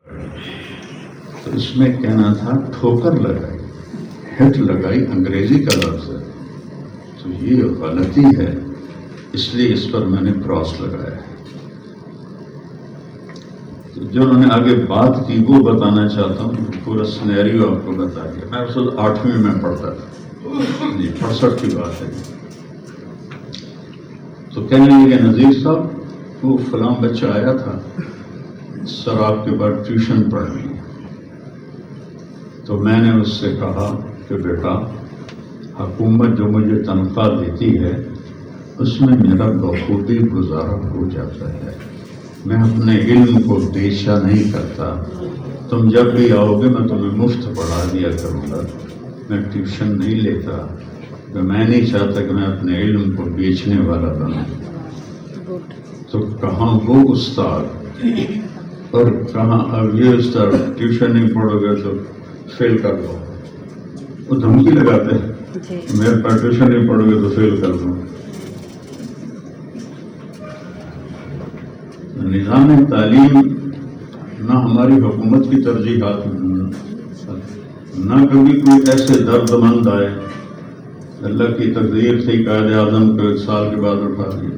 تو اس میں کہنا تھا ٹھوکر لگائی، ہٹ لگائی، انگریزی کا لفظ ہے، تو یہ غلطی ہے، اس لیے اس پر میں نے کراس لگایا ہے۔ تو جو انہوں نے آگے بات کی وہ بتانا چاہتا ہوں، پورا سینیریو آپ کو بتا دیا۔ میں اصل 8ویں میں پڑھتا تھا، 68 کی بات ہے۔ تو کہنے لگے نذیر صاحب وہ فلاں بچہ آیا تھا سر آپ کے بعد ٹیوشن پڑھنے، تو میں نے اس سے کہا کہ بیٹا حکومت جو مجھے تنخواہ دیتی ہے اس میں میرا بخوبی گزارا ہو جاتا ہے، میں اپنے علم کو بیچا نہیں کرتا، تم جب بھی آؤ گے میں تمہیں مفت پڑھا دیا کروں گا، میں ٹیوشن نہیں لیتا، کہ میں نہیں چاہتا کہ میں اپنے علم کو بیچنے والا بنوں۔ تو کہاں وہ استاد اور کہاں اب یہ استاد ٹیوشن نہیں پڑھو گے تو فیل کر دو، وہ دھمکی لگاتے ہیں میرے پاس ٹیوشن نہیں پڑھو گے تو فیل کر دو۔ نظام تعلیم نہ ہماری حکومت کی ترجیحات نہ کبھی کوئی ایسے درد مند آئے، اللہ کی تقدیر تھی قائد اعظم کو 1 سال کے بعد اٹھا دیا،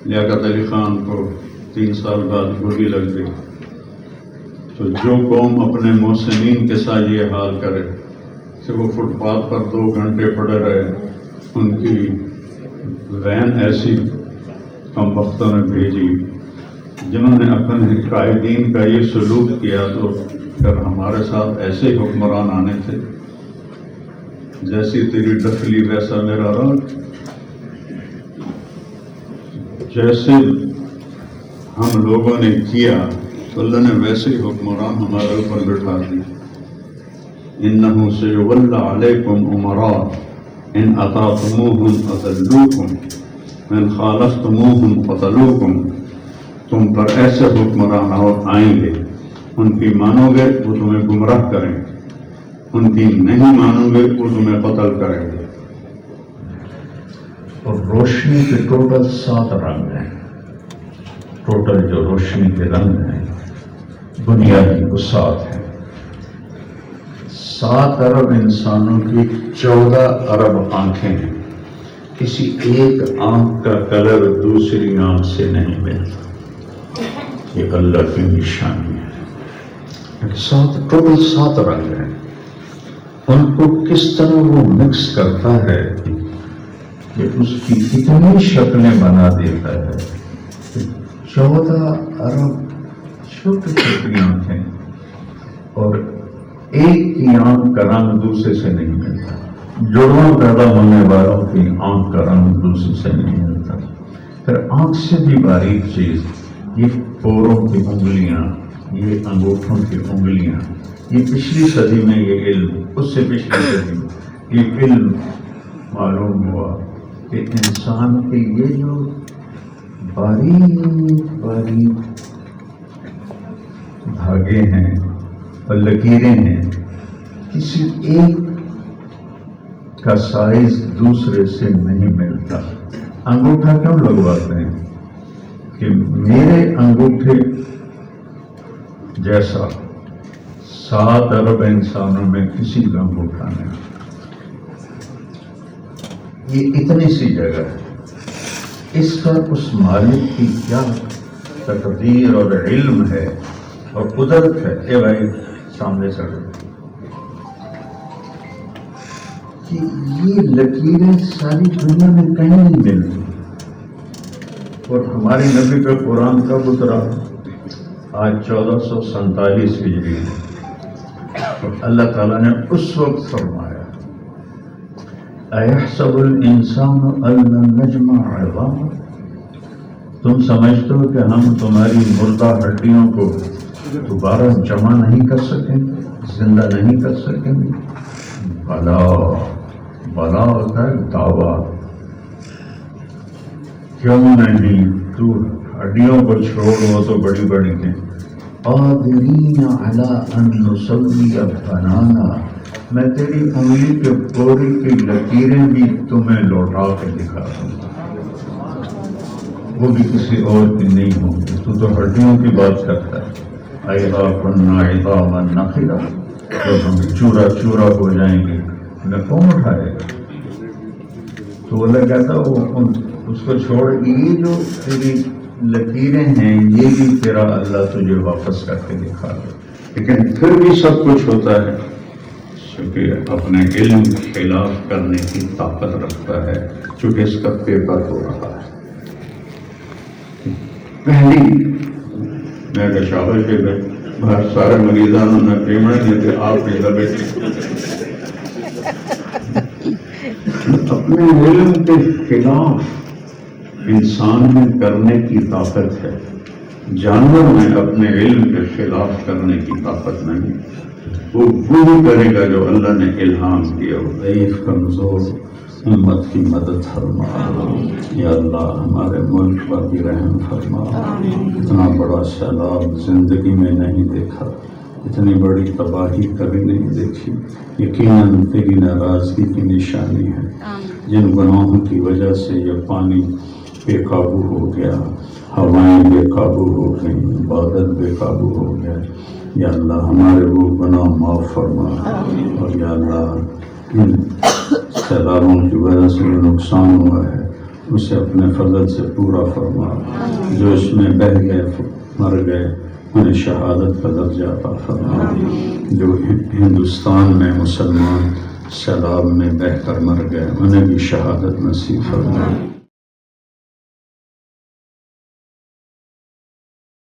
لیاقت علی خان کو 3 سال بعد گولی لگ گئی، تو جو قوم اپنے محسنین کے ساتھ یہ حال کرے کہ وہ فٹ پاتھ پر 2 گھنٹے پڑے رہے، ان کی وین ایسی کم وقتوں نے بھیجی جنہوں نے اپنے قائدین کا یہ سلوک کیا، تو پھر ہمارے ساتھ ایسے حکمران آنے تھے، جیسی تیری ڈفلی ویسا میرا رنگ، جیسے ہم لوگوں نے کیا تو اللہ نے ویسے ہی حکمران ہمارے اوپر بٹھا دی۔ انہو سیولی علیکم امراء ان اطعتموہم اضلوکم وان خالفتموہم قتلوکم، تم پر ایسے حکمران آئیں گے، ان کی مانو گے وہ تمہیں گمراہ کریں گے، ان کی نہیں مانو گے وہ تمہیں قتل کریں گے۔ اور روشنی کے ٹوٹل 7 رنگ ہیں، ٹوٹل جو روشنی کے رنگ ہیں بنیادی وہ 7 ہیں۔ 7 ارب انسانوں کی 14 ارب آنکھیں ہیں، کسی ایک آنکھ کا کلر دوسری آنکھ سے نہیں ملتا، یہ اللہ کی نشانی ہے۔ 7 رنگ ہیں، ان کو کس طرح وہ مکس کرتا ہے کہ اس کی اتنی شکلیں بنا دیتا ہے کہ 14 ارب چھوٹی چھوٹی آنکھیں، اور ایک کی آنکھ کا رنگ دوسرے سے نہیں ملتا، جڑواں پیدا ہونے والوں کی آنکھ کا رنگ دوسرے سے نہیں ملتا۔ پھر آنکھ سے بھی باریک چیز، یہ پوروں کی انگلیاں، یہ انگوٹھوں کی انگلیاں، یہ پچھلی صدی میں یہ علم، اس سے پچھلی صدی میں یہ علم معلوم ہوا کہ انسان کے یہ جو باریک باریک دھاگے ہیں اور لکیریں ہیں، کسی ایک کا سائز دوسرے سے نہیں ملتا۔ انگوٹھا کیوں لگواتے ہیں کہ میرے انگوٹھے جیسا 7 ارب انسانوں میں کسی کا انگوٹھا نہیں۔ یہ اتنی سی جگہ ہے، اس کا اس مالک کی کیا تقدیر اور علم ہے اور قدرت ہے۔ اے بھائی سامنے سے کہ یہ لکیریں ساری دنیا میں کہیں نہیں ملتی، اور ہمارے نبی پہ قرآن کب اترا؟ آج 1447 ہجری ہے، اور اللہ تعالیٰ نے اس وقت فرمایا اَيَحْسَبُ الْإِنسَانُ أَن لَّن نَّجْمَعَ عِظَامَهُ، تم سمجھتے ہو کہ ہم تمہاری مردہ ہڈیوں کو دوبارہ جمع نہیں کر سکیں گے، زندہ نہیں کر سکیں گے؟ بلا بلا ہوتا ہے دعویٰ، کیوں نہیں، تو ہڈیوں کو چھوڑ، وہ تو بڑی بڑی ہیں۔ قادرین علی ان نسوی بنانا، میں تیری انگلی کے پوری کی لکیریں بھی تمہیں لوٹا کے دکھا دوں گا، وہ بھی کسی اور کی نہیں ہوں گی، تو ہڈیوں کی بات کرتا ہے۔ اذا كنا عظاما نخرا، جب ہم چورا چورا ہو جائیں گے ہمیں کون اٹھائے گا؟ تو اللہ کہتا وہ اس کو چھوڑ، یہ جو تیری لکیریں ہیں یہ بھی تیرا اللہ تجھے واپس کر کے دکھا دے، لیکن پھر بھی سب کچھ ہوتا ہے چونکہ اپنے علم کے خلاف کرنے کی طاقت رکھتا ہے، چونکہ اس کا پیپر ہو رہا ہے۔ پہلی میں شاباش کے باہر سارے مریضانوں نے پیمنٹ دیتے، آپ پیدا بیٹھے اپنے علم کے خلاف انسان میں کرنے کی طاقت ہے، جانور میں اپنے علم کے خلاف کرنے کی طاقت نہیں۔ وہ وہی کرے گا جو اللہ نے الہام کیا، ضعیف کمزور امت کی مدد فرما۔ یا اللہ ہمارے ملک پر بھی رحم فرما، اتنا بڑا سیلاب زندگی میں نہیں دیکھا، اتنی بڑی تباہی کبھی نہیں دیکھی، یقیناً تیری ناراضگی کی نشانی ہے۔ جن گناہوں کی وجہ سے یہ پانی بے قابو ہو گیا، ہوائیں بے قابو ہو گئیں، بادل بے قابو ہو گئے، یا اللہ ہمارے وہ گناہ معاف فرما، اور یا اللہ ان سیلابوں کی وجہ سے جو نقصان ہوا ہے اسے اپنے فضل سے پورا فرما، جو اس میں بہہ گئے مر گئے انہیں شہادت کا درجہ عطا فرما، جو ہندوستان میں مسلمان سیلاب میں بہہ کر مر گئے انہیں بھی شہادت نصیب فرما۔